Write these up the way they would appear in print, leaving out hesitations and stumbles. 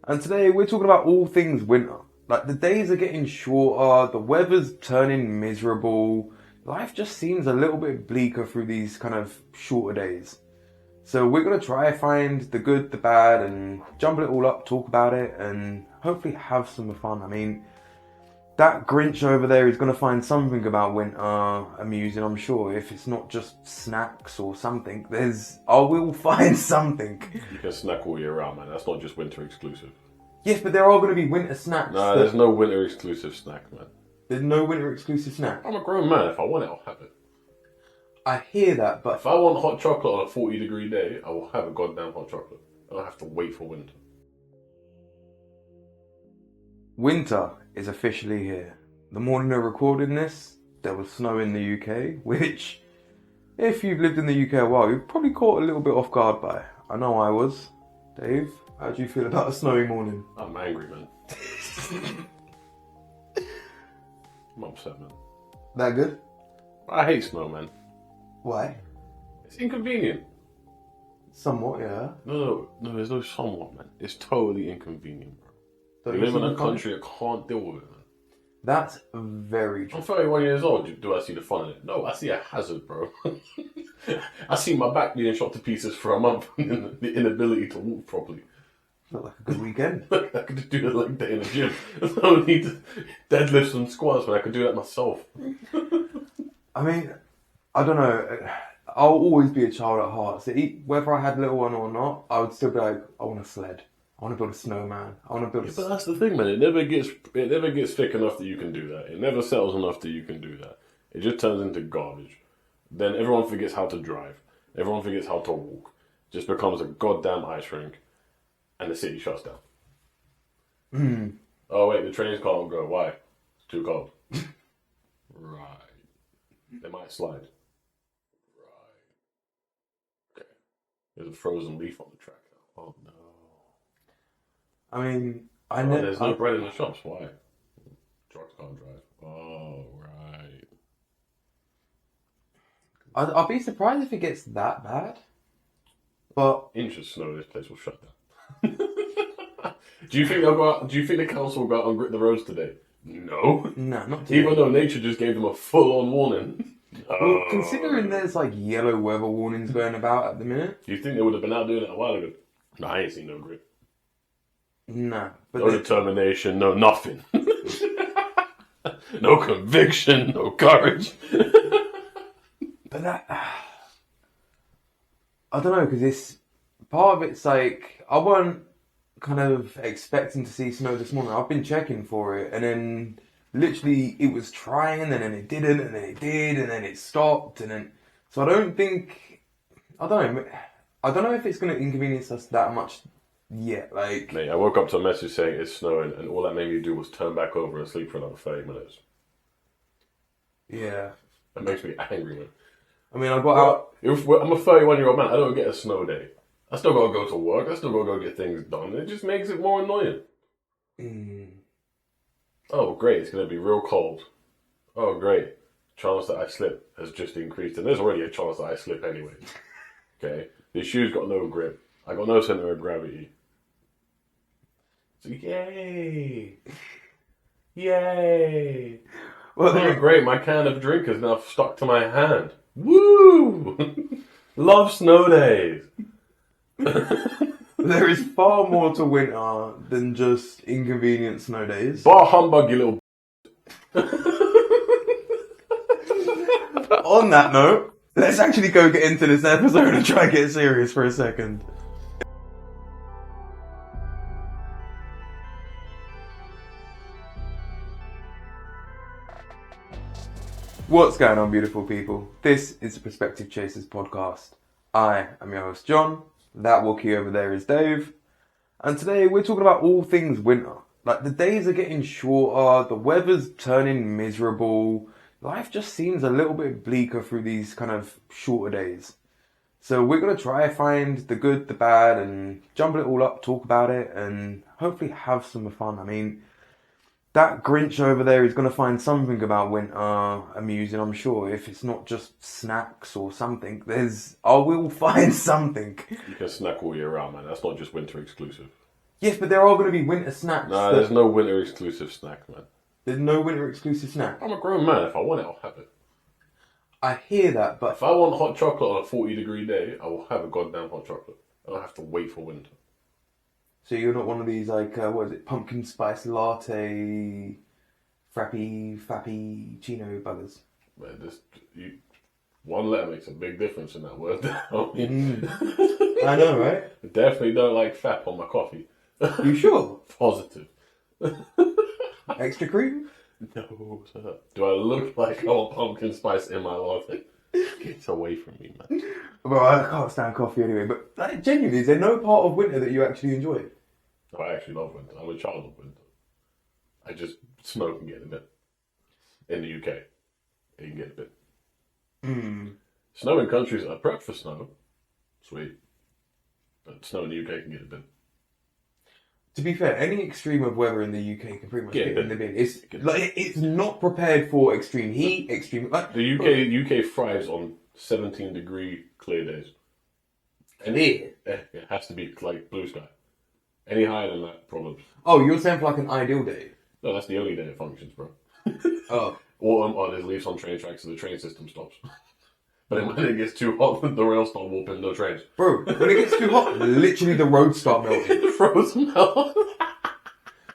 And today we're talking about all things winter. Like the days are getting shorter, the weather's turning miserable. Life just seems a little bit bleaker through these kind of shorter days. So we're gonna try find the good, the bad, and jumble it all up, talk about it, and hopefully have some fun. I mean, that Grinch over there is gonna find something about winter amusing, I'm sure. If it's not just snacks or something, I will find something. You can snack all year round, man. That's not just winter exclusive. Yes, but there are gonna be winter snacks. No, there's no winter exclusive snack, man. There's no winter exclusive snack. I'm a grown man. If I want it, I'll have it. I hear that, but If I want hot chocolate on a 40-degree day, I will have a goddamn hot chocolate. I don't have to wait for winter. winter is officially here. The morning of recording this, there was snow in the UK, which, if you've lived in the UK a while, you've probably caught a little bit off guard by. I know I was. Dave, how do you feel about a snowy morning? I'm angry, man. I'm upset, man. That good? I hate snow, man. Why? It's inconvenient. Somewhat, yeah. No, there's no somewhat, man. It's totally inconvenient, bro. Don't We you live in see a the country that can't deal with it, man. That's very true. I'm 31 years old. Do I see the fun in it? No, I see a hazard, bro. I see my back being shot to pieces for a month and the inability to walk properly. Felt like a good weekend. I could just do a leg day in the gym. I don't need to deadlifts and squats, man. I could do that myself. I mean, I don't know. I'll always be a child at heart. So whether I had a little one or not, I would still be like, I want a sled. I want to build a snowman. I want to build a... But that's the thing, man. It never gets thick enough that you can do that. It never settles enough that you can do that. It just turns into garbage. Then everyone forgets how to drive. Everyone forgets how to walk. Just becomes a goddamn ice rink. And the city shuts down. Oh, wait, the trains can't go. Why? It's too cold. Right. They might slide. Right. Okay. There's a frozen leaf on the track now. Oh, no. I mean, There's no bread in the shops. Why? Trucks can't drive. Oh, right. I'll be surprised if it gets that bad. But Inch of snow, this place will shut down. Do you think they'll go out? Do you think the council will go out and grit the roads today? No. no, not today. Even though nature just gave them a full-on warning. Well, considering there's like yellow weather warnings going about at the minute. Do you think they would have been out doing it a while ago? No, I ain't seen no grit. No, but No determination, no nothing. No conviction, no courage. But that, I don't know, because it's part of it's like I weren't kind of expecting to see snow this morning. I've been checking for it, and then literally it was trying, and then it didn't, and then it did, and then it stopped, and then so I don't know if it's going to inconvenience us that much yet. Like, Mate, I woke up to a message saying it's snowing, and all that made me do was turn back over and sleep for another 30 minutes. yeah. That makes me angry, man. I mean, I got out. I'm a 31-year-old man. I don't get a snow day. I still gotta go to work. I still gotta go get things done. It just makes it more annoying. Oh, great. It's gonna be real cold. Oh, great. Chance that I slip has just increased. And there's already a chance that I slip anyway. Okay? The shoe's got no grip. I got no center of gravity. So, yay! Yay! Well, Oh, great. My can of drink is now stuck to my hand. Woo! Love snow days. there is far more to winter than just inconvenient snow days. Bar humbug, you little. On that note, let's actually go get into this episode and try and get serious for a second. What's going on, beautiful people? This is the Perspective Chasers podcast. I am your host, John. That Wookiee over there is Dave. And today we're talking about all things winter. Like, the days are getting shorter, the weather's turning miserable. Life just seems a little bit bleaker through these kind of shorter days. So we're going to try find the good, the bad, and jumble it all up, talk about it, and hopefully have some fun. I mean, that Grinch over there is going to find something about winter amusing, I'm sure. If it's not just snacks or something, I will find something. You can snack all year round, man. That's not just winter exclusive. Yes, but there are going to be winter snacks. Nah, there's no winter exclusive snack, man. There's no winter exclusive snack. I'm a grown man. If I want it, I'll have it. I hear that, but If I want hot chocolate on a 40-degree day, I will have a goddamn hot chocolate. I don't have to wait for winter. so you're not one of these like what is it, pumpkin spice latte, fappy chino buggers. Man, one letter makes a big difference in that word. I know, right? I definitely don't like fap on my coffee. You sure? Positive. Extra cream? No, sir. Do I look like I want pumpkin spice in my latte? Get away from me, man. Well, I can't stand coffee anyway, but like, genuinely, is there no part of winter that you actually enjoy? I actually love winter. I'm a child of winter. I just smoke and get a bit. In the UK, you can get a bit. Snow in countries that are prepped for snow, sweet. But snow in the UK can get a bit. To be fair, any extreme of weather in the UK can pretty much Get get it. in the bin. It's not prepared for extreme heat, extreme... Like, The UK thrives on 17-degree clear days. Clear? It has to be like blue sky. Any higher than that, problems. Oh, you're saying for like an ideal day? No, that's the only day it functions, bro. Oh. Or there's leaves on train tracks so the train system stops. But then when it gets too hot, the rails start warping the trains. Bro, when it gets too hot, literally the roads start melting. Frozen melt.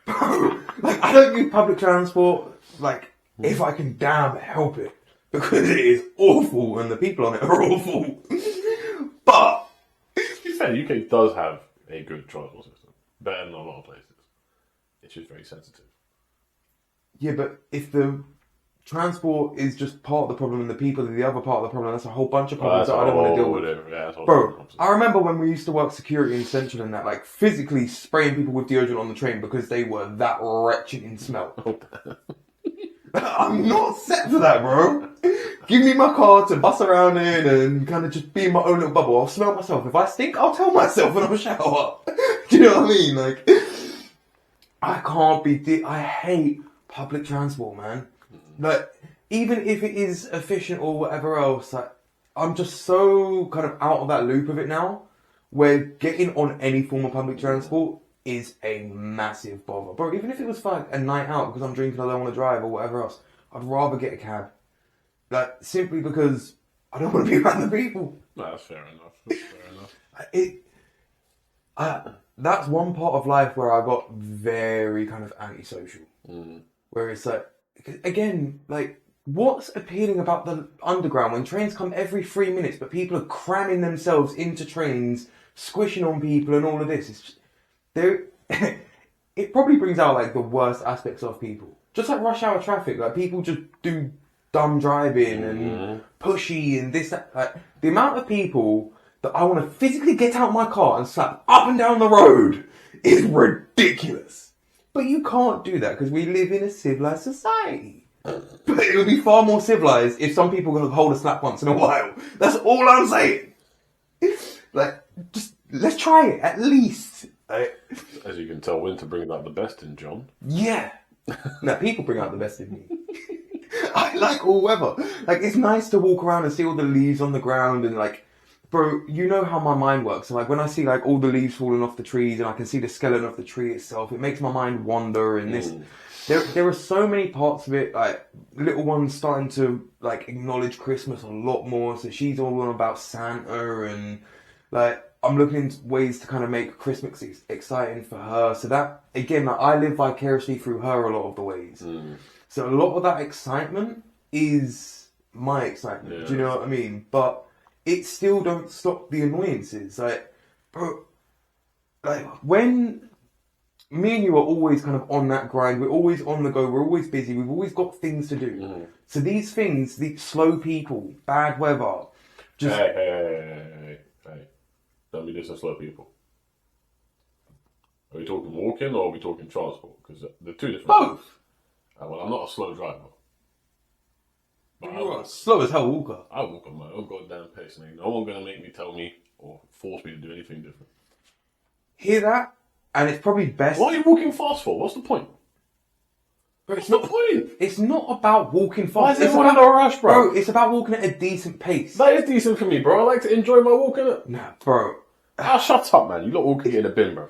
Bro, like, I don't use public transport, like, if I can damn help it. Because it is awful and the people on it are awful. But... To be fair, the UK does have a good transport system. Better than a lot of places. It's just very sensitive. Yeah, but if the transport is just part of the problem and the people are the other part of the problem, that's a whole bunch of problems that I don't want to deal with. Yeah, that's Bro, I remember when we used to work security in Central and that, like, physically spraying people with deodorant on the train because they were that wretched in smell. I'm not set for that, bro. Give me my car to bus around in and kind of just be in my own little bubble. I'll smell myself. If I stink, I'll tell myself when I'm shower. Do you know what I mean? Like, I can't be... I hate public transport, man. Like, even if it is efficient or whatever else, like, I'm just so kind of out of that loop of it now, where getting on any form of public transport is a massive bother. Bro, even if it was for like a night out because I'm drinking, I don't want to drive or whatever else, I'd rather get a cab. Like, simply because I don't want to be around the people. No, that's fair enough. That's fair enough. That's one part of life where I got very kind of antisocial. Where it's like, again, like, what's appealing about the underground when trains come every 3 minutes, but people are cramming themselves into trains, squishing on people and all of this? It's just, it probably brings out like the worst aspects of people. Just like rush hour traffic, like people just do dumb driving and pushy and this, that. Like, the amount of people that I want to physically get out my car and slap up and down the road is ridiculous. But you can't do that because we live in a civilized society. But it would be far more civilized if some people could hold a slap once in a while. That's all I'm saying. Like, just let's try it at least. As you can tell, winter brings out the best in John. Yeah. Now, people bring out the best in me. I like all weather. Like, it's nice to walk around and see all the leaves on the ground and like, bro, you know how my mind works. So like when I see like all the leaves falling off the trees and I can see the skeleton of the tree itself, it makes my mind wander and this. There are so many parts of it, like little one's starting to like acknowledge Christmas a lot more. So she's all on about Santa and like I'm looking into ways to kind of make Christmas exciting for her. So that, again, like, I live vicariously through her a lot of the ways. So a lot of that excitement is my excitement. Yeah. Do you know what I mean? But it still don't stop the annoyances. Like, bro, like when me and you are always kind of on that grind, we're always on the go, we're always busy, we've always got things to do. So these things, these slow people, bad weather, just... Hey. Don't be dissing slow people. Are we talking walking or are we talking transport? Because they're two different Both. things. Well, I'm not a slow driver. But You're a slow as hell walker. I walk on my own goddamn pace, and ain't no one gonna make me tell me or force me to do anything different. Hear that? And it's probably best... Why are you walking fast for? What's the point? Bro, What's the point? It's not about walking fast. Why is It's everyone in a rush, bro? Bro, it's about walking at a decent pace. That is decent for me, bro. I like to enjoy my walking. Nah, bro. Ah, shut up, man. You lot all can get in a bin, bro.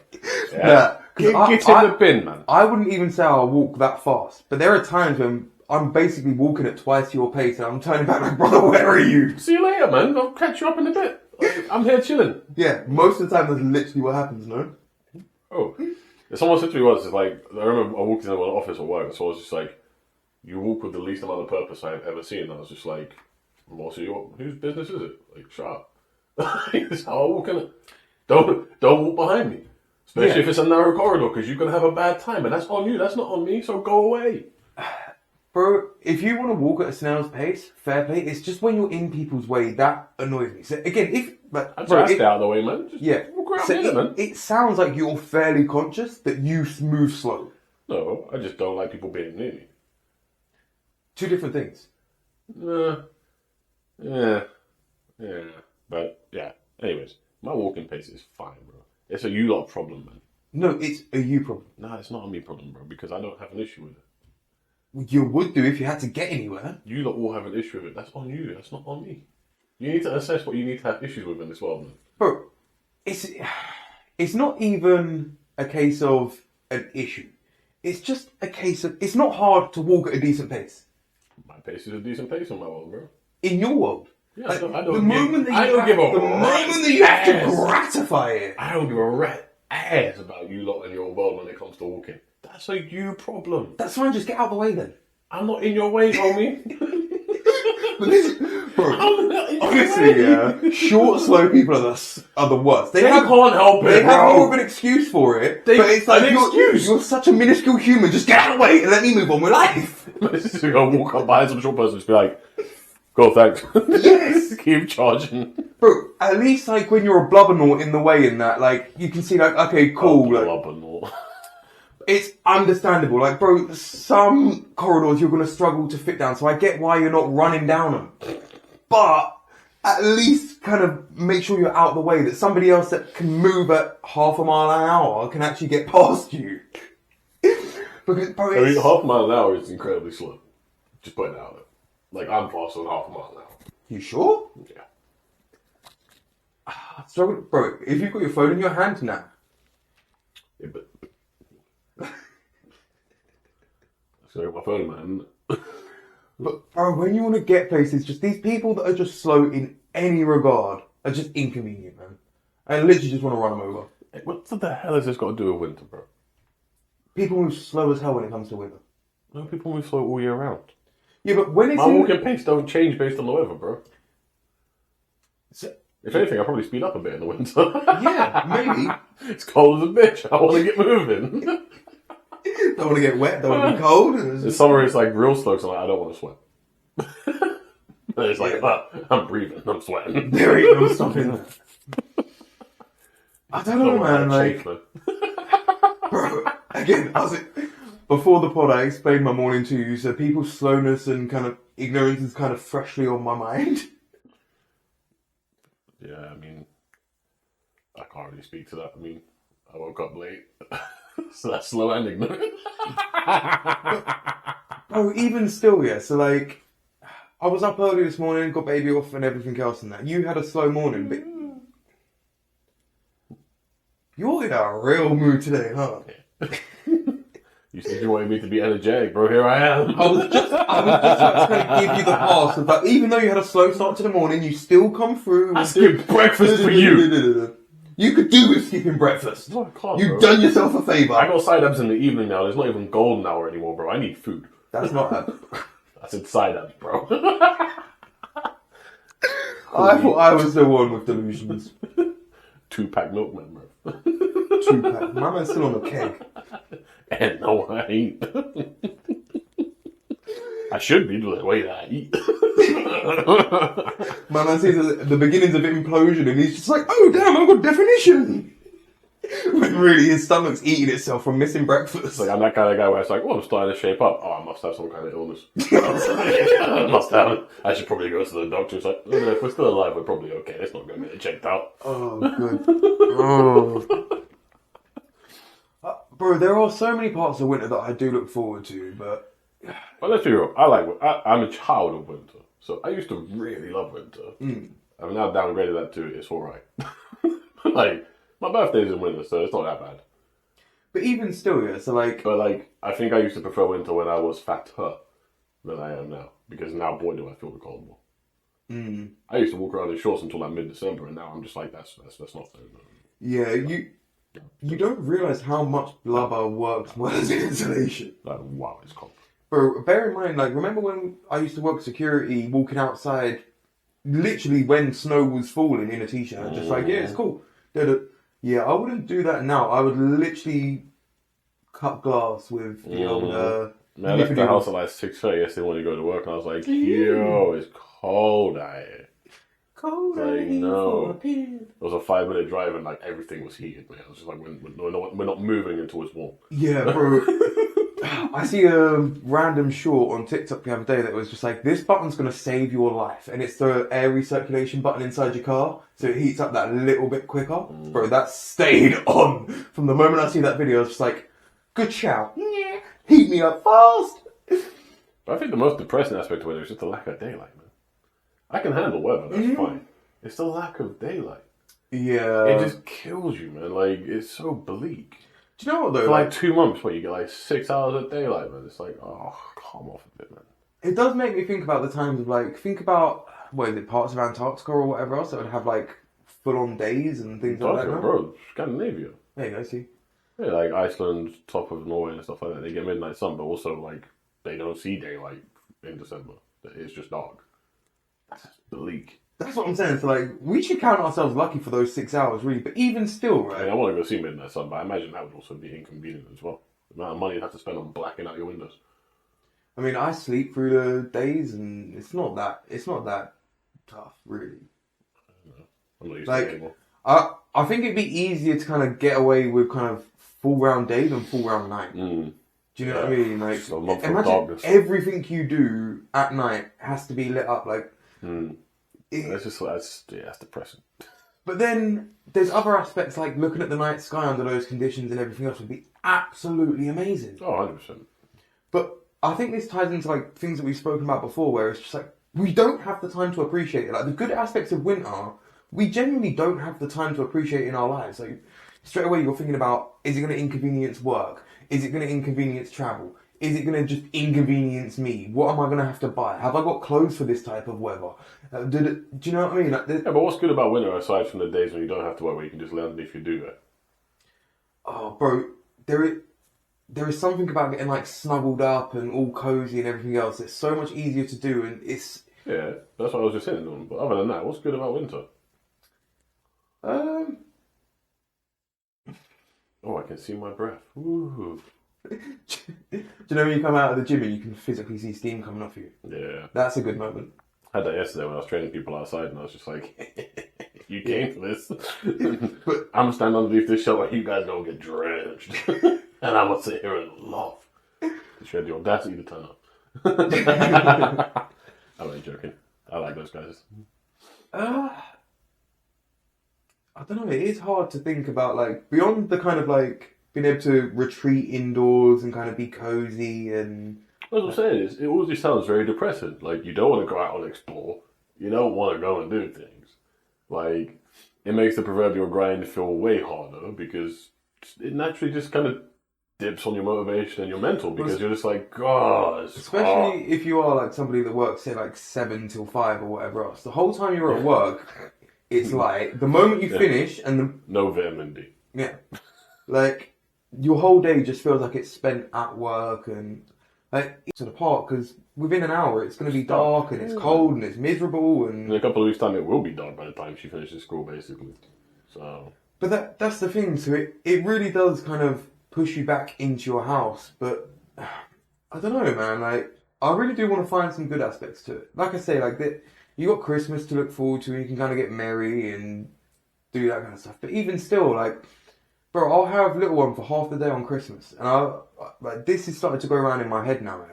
Yeah? Nah, Get in the bin, man. I wouldn't even say I'll walk that fast, but there are times when I'm basically walking at twice your pace and I'm turning back like, brother, where are you? See you later, man. I'll catch you up in a bit. I'm here chilling. Yeah, most of the time that's literally what happens, no? Oh. Someone said to me once, it's like, I remember I walked into an office at work, so I was just like, you walk with the least amount of purpose I've ever seen. And I was just like, well, so whose business is it? Like, shut up. That's how I walk in it. Don't walk behind me. Especially if it's a narrow corridor, because you're going to have a bad time. And that's on you, that's not on me, so go away. Bro, if you want to walk at a snail's pace, fair play. It's just when you're in people's way that annoys me. So again, I'd stay out of the way, man. Just walk around so here, man. It sounds like you're fairly conscious that you move slow. No, I just don't like people being near me. Two different things. Yeah. But yeah. Anyways, my walking pace is fine, bro. It's a you lot problem, man. No, it's a you problem. Nah, it's not a me problem, bro, because I don't have an issue with it. You would do if you had to get anywhere. You lot all have an issue with it. That's on you. That's not on me. You need to assess what you need to have issues with in this world, man. Bro, it's not even a case of an issue. It's just a case of, it's not hard to walk at a decent pace. My pace is a decent pace in my world, bro. In your world. Yeah, like, I don't give a you have to gratify it. I don't give a rat ass about you lot in your world when it comes to walking. That's a you problem. That's fine, just get out of the way then. I'm not in your way, homie. But listen, bro, honestly, short, slow people are the worst. They can't help it, They have bro. more of an excuse for it, but it's like, you're such a minuscule human, just get out of the way and let me move on with life. Just gonna walk up behind some short person and just be like, go, thanks. Yes. Keep charging. Bro, at least like when you're a blubbernaut in the way in that, like, you can see like, okay, cool. Blubbernaut. It's understandable. Like, bro, some corridors you're going to struggle to fit down, so I get why you're not running down them. But at least kind of make sure you're out of the way, that somebody else that can move at half a mile an hour can actually get past you. Because, bro, I mean, half a mile an hour is incredibly slow. Just putting it out there. Like, I'm faster than half a mile an hour. You sure? Yeah. Struggle, bro, if you've got your phone in your hand now. Yeah, but... So my phone, man. But, bro, when you want to get places, just these people that are just slow in any regard are just inconvenient, man. I literally just want to run them over. What the hell has this got to do with winter, bro? People move slow as hell when it comes to winter. No, people move slow all year round. Yeah, but when it's my walking pace don't change based on the weather, bro. So, if anything, I'll probably speed up a bit in the winter. Yeah, maybe. It's cold as a bitch. I want to get moving. Don't want to get wet, don't want to be cold. In summer, it's like real slow, so I'm like, I don't want to sweat. And it's like, I'm breathing, I'm sweating. There ain't no stopping that. I don't know, man. Like, bro, again, before the pod, I explained my morning to you, so people's slowness and kind of ignorance is kind of freshly on my mind. Yeah, I mean, I can't really speak to that. I mean, I woke up late. So that's slow and ignorant. Oh, even still, yeah. So, like, I was up early this morning, got baby off and everything else and that. You had a slow morning, but you're in a real mood today, huh? You said you wanted me to be energetic, bro. Here I am. I was just about to kind of give you the pass of that. Even though you had a slow start to the morning, you still come through. I skipped breakfast for you. You could do with skipping breakfast. No, I can't, You've done yourself a favour. I got side abs in the evening now. There's not even golden hour anymore, bro. I need food. That's not that. I said side abs, bro. I thought I was the one with delusions. 2-pack milkman, bro. 2-pack. My man's still on the keg. And no, I ain't. I should be the way that I eat. My man sees the beginnings of implosion and he's just like, oh damn, I've got definition. When really his stomach's eating itself from missing breakfast. Like, I'm that kind of guy where it's like, oh, I'm starting to shape up. Oh, I must have some kind of illness. I must have it. I should probably go to the doctor. It's like, oh, no, if we're still alive, we're probably okay. Let's not go get it checked out. Oh, good. Oh. Bro, there are so many parts of winter that I do look forward to, but let's be real. I'm a child of winter. So I used to really love winter. I've now downgraded that to it's alright. Like, my birthday's in winter, so it's not that bad. But even still, yeah. So like, But like, I think I used to prefer winter when I was fatter than I am now. Because now, boy, do I feel the cold more. I used to walk around in shorts until like mid-December, and now I'm just like, that's not fair. yeah, you don't realize how much blubber works well as insulation. Like, wow, it's cold. Bro, bear in mind, like, remember when I used to work security, walking outside, literally when snow was falling in a t-shirt, just like, yeah, it's cool. Yeah, I wouldn't do that now. I would literally cut glass with the old. Man, I left the house at like 6:30 yesterday when to go to work, and I was like, yo, it's cold out here. Cold Like, out here no. for a pin. It was a 5-minute drive, and like everything was heated, man. I was just like, we're not moving until it's warm. Yeah, bro. I see a random short on TikTok the other day that was just like, this button's going to save your life. And it's the air recirculation button inside your car. So it heats up that little bit quicker. Bro, that stayed on. From the moment I see that video, I was just like, good shout. Yeah. Heat me up fast. But I think the most depressing aspect of it is just the lack of daylight, man. I can handle weather, that's fine. It's the lack of daylight. Yeah. It just kills you, man. Like, it's so bleak. Do you know what though? For like 2 months where you get like 6 hours of daylight, man. It's like, oh, come off a bit, man. It does make me think about the times of like, think about, what is it, parts of Antarctica or whatever else that would have like full-on days and things like that. Now. Bro, Scandinavia. There you go, see. Yeah, like Iceland, top of Norway and stuff like that. They get midnight sun, but also like they don't see daylight in December. It's just dark. That's bleak. That's what I'm saying. So like, we should count ourselves lucky for those 6 hours, really. But even still, right? I mean, I want to go see midnight sun, but I imagine that would also be inconvenient as well. The amount of money you'd have to spend on blacking out your windows. I mean, I sleep through the days, and it's not that tough, really. I'm not used to it anymore. I think it'd be easier to kind of get away with kind of full round day than full round night. Do you know what I mean? Like, So imagine darkness. everything you do at night has to be lit up. Like, That's depressing. But then there's other aspects like looking at the night sky under those conditions and everything else would be absolutely amazing. Oh, 100%. But I think this ties into like things that we've spoken about before, where it's just like we don't have the time to appreciate it. Like the good aspects of winter, we genuinely don't have the time to appreciate in our lives. Like straight away, you're thinking about: is it going to inconvenience work? Is it going to inconvenience travel? Is it going to just inconvenience me? What am I going to have to buy? Have I got clothes for this type of weather? Do you know what I mean? Like, Yeah, but what's good about winter aside from the days when you don't have to work, where you can just lay underneath your duvet? oh, bro, there is something about getting like snuggled up and all cozy and everything else. It's so much easier to do, and it's Yeah, that's what I was just saying. But other than that, what's good about winter? Oh, I can see my breath. Ooh. Do you know when you come out of the gym and you can physically see steam coming off you? Yeah. That's a good moment. I had that yesterday when I was training people outside, and I was just like, you came for this. But I'm standing underneath this shelter, you guys don't get drenched. And I'm going to sit here and laugh. Because you had the audacity to turn up. I'm only joking. I like those guys. I don't know, it is hard to think about like beyond the kind of like being able to retreat indoors and kind of be cozy and What I'm saying is, it all just sounds very depressing. Like, you don't want to go out and explore. You don't want to go and do things. Like, it makes the proverbial grind feel way harder because it naturally just kind of dips on your motivation and your mental because you're just like, God, it's especially hard. if you are like somebody that works say like 7 till 5 or whatever else. The whole time you're at work, it's like the moment you finish and No vitamin D. like your whole day just feels like it's spent at work and like it's to the park because within an hour it's going to be dark and it's cold and it's miserable and In a couple of weeks' time, it will be dark by the time she finishes school, basically. So, but that's the thing. So it really does kind of push you back into your house. But I don't know, man. Like I really do want to find some good aspects to it. Like I say, like that you got Christmas to look forward to and you can kind of get merry and do that kind of stuff. But even still, like, bro, I'll have little one for half the day on Christmas, and like this is starting to go around in my head now.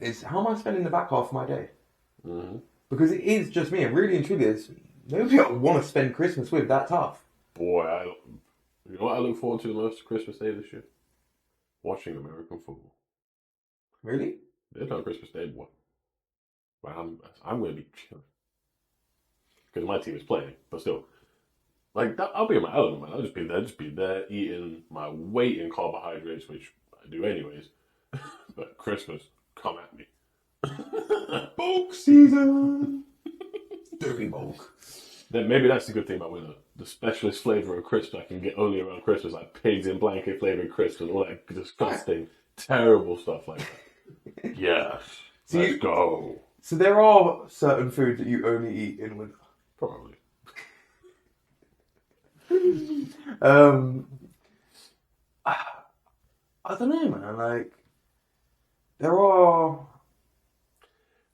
Is how am I spending the back half of my day? Because it is just me, and really and truly, there's nobody I want to spend Christmas with that tough. boy, you know what I look forward to the most Christmas Day this year? Watching American football. Really? There's no Christmas Day, boy. But I'm going to be chilling. Because my team is playing, but still. Like that, I'll be on my element, man. I'll just be there eating my weight in carbohydrates, which I do anyways. But Christmas, come at me. Bulk season. Dirty bulk. Then maybe that's the good thing about winter. The specialist flavor of crisps I can get only around Christmas, like pigs in blanket flavored crisps and all that disgusting, terrible stuff like that. Yes. Let's go. So there are certain foods that you only eat in winter. Probably. I don't know, man. Like, there are.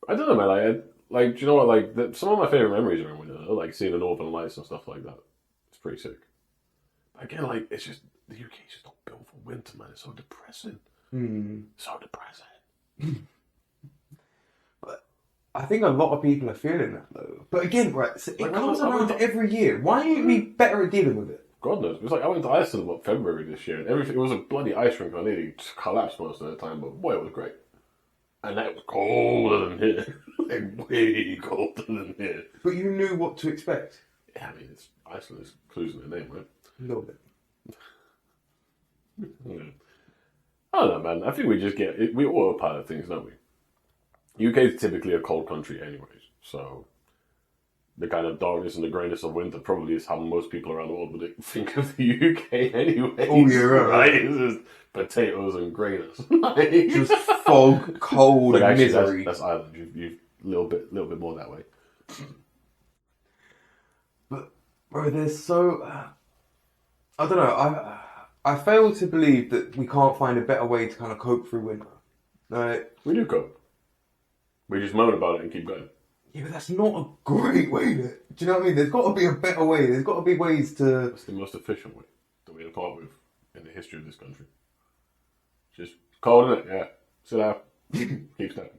I don't know, man. Like, do you know what? Like, some of my favorite memories are in winter. Like seeing the Northern Lights and stuff like that. It's pretty sick. But again, like, it's just the UK is just not built for winter, man. It's so depressing. So depressing. But I think a lot of people are feeling that though. But again, right? So it Like, comes I around went- every year. Why aren't we better at dealing with it? God knows. It was like I went to Iceland about February this year, and everything. It was a bloody ice rink. I nearly collapsed most of the time, but boy, it was great. And that was colder than here, like way colder than here. But you knew what to expect. Yeah, I mean, it's Iceland is clues in the name, right? A little bit. Yeah. I don't know, man. I think we just we autopilot things, don't we? UK is typically a cold country, anyways, so the kind of darkness and the greyness of winter probably is how most people around the world would think of the UK anyway. Oh, yeah, right. It's just potatoes and greyness. Like, Just fog, cold, like, and actually, misery. that's Ireland. You little bit more that way. But bro, there's so I don't know. I fail to believe that we can't find a better way to kind of cope through winter. Like, We do cope. We just moan about it and keep going. yeah, but that's not a great way to. Do you know what I mean? There's got to be a better way. There's got to be ways to. That's the most efficient way that we have come up with in the history of this country. Just cold, innit? Yeah. Sit out. Keep stepping.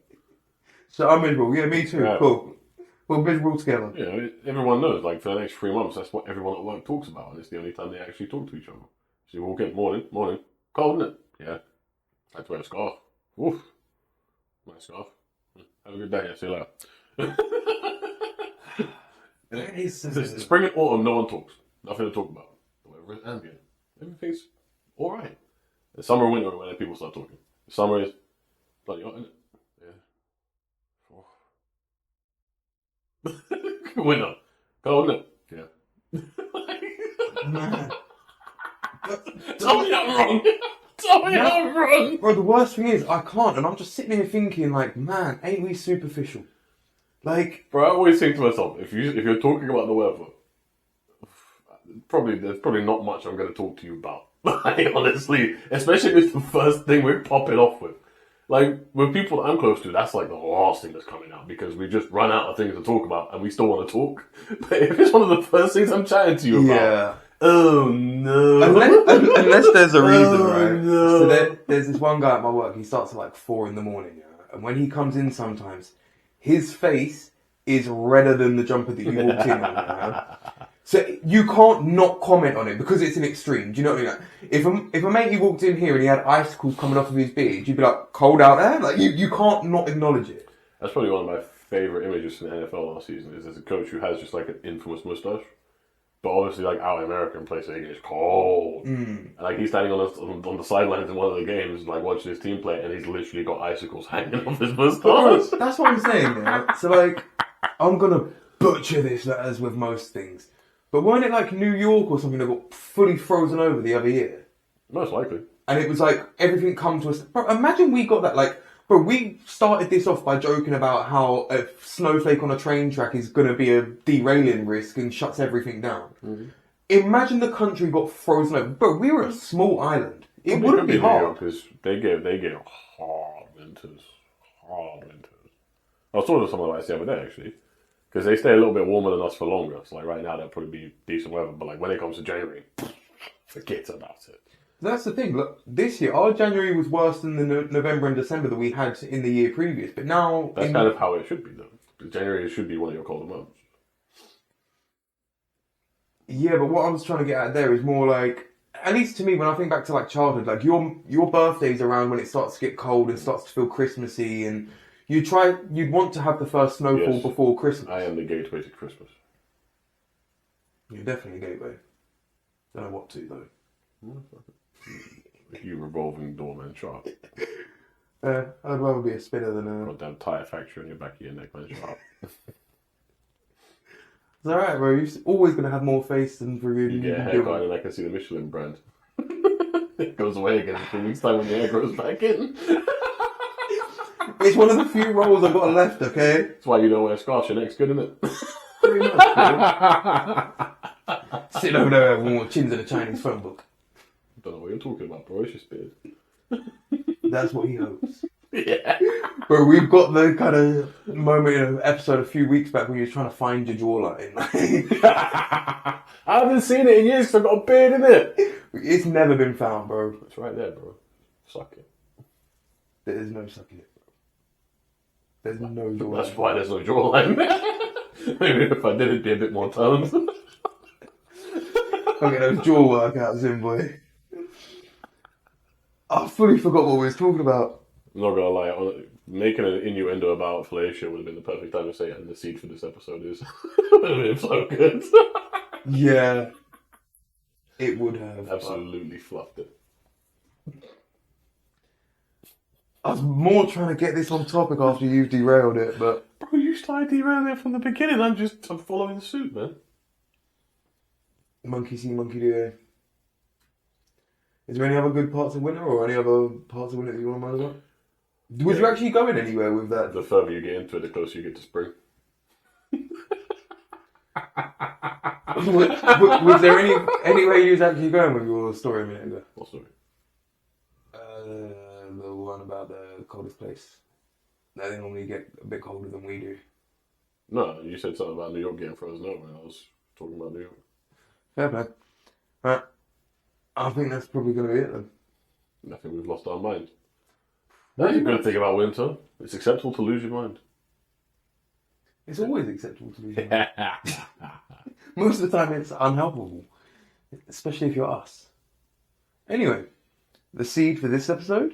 So I'm miserable. Yeah, me too. Yeah. Cool. We're miserable together. You know, everyone knows, like, for the next 3 months, that's what everyone at work talks about, and it's the only time they actually talk to each other. So you walk in, morning, cold, isn't it? Yeah. I had to wear a scarf. Oof. Nice scarf. Have a good day, yeah, see you later. It's Spring and autumn, no one talks. Nothing to talk about. The weather is ambient. Everything's alright. The summer and winter are when people start talking. The summer is bloody hot, isn't it? Yeah. Winter. Cold, isn't it? Yeah. Man. Tell me I'm wrong. Tell me I'm wrong. Bro, the worst thing is I can't, and I'm just sitting here thinking, like, man, ain't we superficial? Like, Bro, I always think to myself, if you're talking about the weather, there's probably not much I'm going to talk to you about. Like, honestly, especially if it's the first thing we're popping off with. Like, with people that I'm close to, that's like the last thing that's coming out because we just run out of things to talk about and we still want to talk. But if it's one of the first things I'm chatting to you about, yeah. oh no. Unless there's a reason, Oh, right? no. So there's this one guy at my work, he starts at like 4 a.m, yeah? And when he comes in sometimes, his face is redder than the jumper that you walked in on, yeah? So you can't not comment on it because it's an extreme. Do you know what I mean? Like, if a mate you walked in here and he had icicles coming off of his beard, you'd be like, cold out there? Like, you can't not acknowledge it. That's probably one of my favourite images from the NFL last season is there's a coach who has just like an infamous moustache. But obviously, like out in America and places, it gets cold. And like he's standing on the sidelines in one of the games, like watching his team play, and he's literally got icicles hanging off his moustache. That's what I'm saying, yeah? So like, I'm gonna butcher this as with most things. But weren't it like New York or something that got fully frozen over the other year? Most likely. And it was like, everything come to us. Bro, imagine we got that, like, bro, we started this off by joking about how a snowflake on a train track is going to be a derailing risk and shuts everything down. Imagine the country got frozen over. Bro, we were a small island. It wouldn't be hard. Because they get hard winters. Hard winters. I was talking to someone about this the other day, actually. Because they stay a little bit warmer than us for longer. So like right now, they'll probably be decent weather. But like when it comes to January, forget about it. That's the thing. Look, this year, our January was worse than the November and December that we had in the year previous. But now... That's kind of how it should be, though. Because January should be one of your colder months. Yeah, but what I was trying to get at there is more like... At least to me, when I think back to like childhood, like your birthday's around when it starts to get cold and starts to feel Christmassy, and you'd want to have the first snowfall Yes. before Christmas. I am the gateway to Christmas. You're definitely a gateway. Don't know what to though. You revolving doorman sharp. I'd rather be a spinner than a... Goddamn tire factory on your back of your neck, man, sharp. It's alright, bro. You're always going to have more face than friggin'... You get a haircut and I can see the Michelin brand. It goes away again in 3 weeks' time when your hair grows back in. It's one of the few roles I've got left, okay? That's why you don't wear scarves. Your neck's good, isn't it? Pretty much, bro. Sitting over there with more chins in a Chinese phone book. Don't know what you're talking about, bro. It's just beard. That's what he hopes. Yeah. Bro, we've got the kind of moment in an episode a few weeks back when you were trying to find your jawline. I haven't seen it in years because I've got a beard in it. It's never been found, bro. It's right there, bro. Suck it. There is no sucking it, bro. There's no jawline. That's why there's no jawline. Maybe if I did, it'd be a bit more toned. Okay, those jaw workouts in, boy. I fully forgot what we was talking about. I'm not gonna lie, making an innuendo about fellatio would have been the perfect time to say it, and the seed for this episode is would have been so good. Yeah. It would have. Absolutely fluffed it. I was more trying to get this on topic after you derailed it, but... Bro, you started derailing it from the beginning. I'm following suit, man. Monkey see, monkey do. Eh? Is there any other good parts of winter or any other parts of winter that you want to mind about? Was you actually going anywhere with that? The further you get into it, the closer you get to spring. was there any way you was actually going with your story a minute ago? What story? The one about the coldest place. They normally get a bit colder than we do. No, you said something about New York getting frozen over, and I was talking about New York. Fair play. Right. I think that's probably going to be it then. I think we've lost our mind. That's a good thing about winter. It's acceptable to lose your mind. It's always acceptable to lose your mind. Most of the time it's unhelpful. Especially if you're us. Anyway, the seed for this episode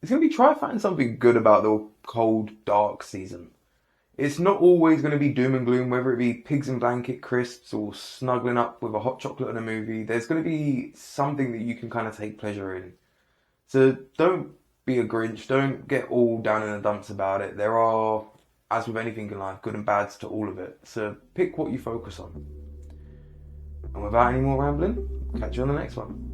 is going to be try find something good about the cold, dark season. It's not always going to be doom and gloom, whether it be pigs in blanket crisps or snuggling up with a hot chocolate in a movie. There's going to be something that you can kind of take pleasure in. So don't be a Grinch. Don't get all down in the dumps about it. There are, as with anything in life, good and bads to all of it. So pick what you focus on. And without any more rambling, catch you on the next one.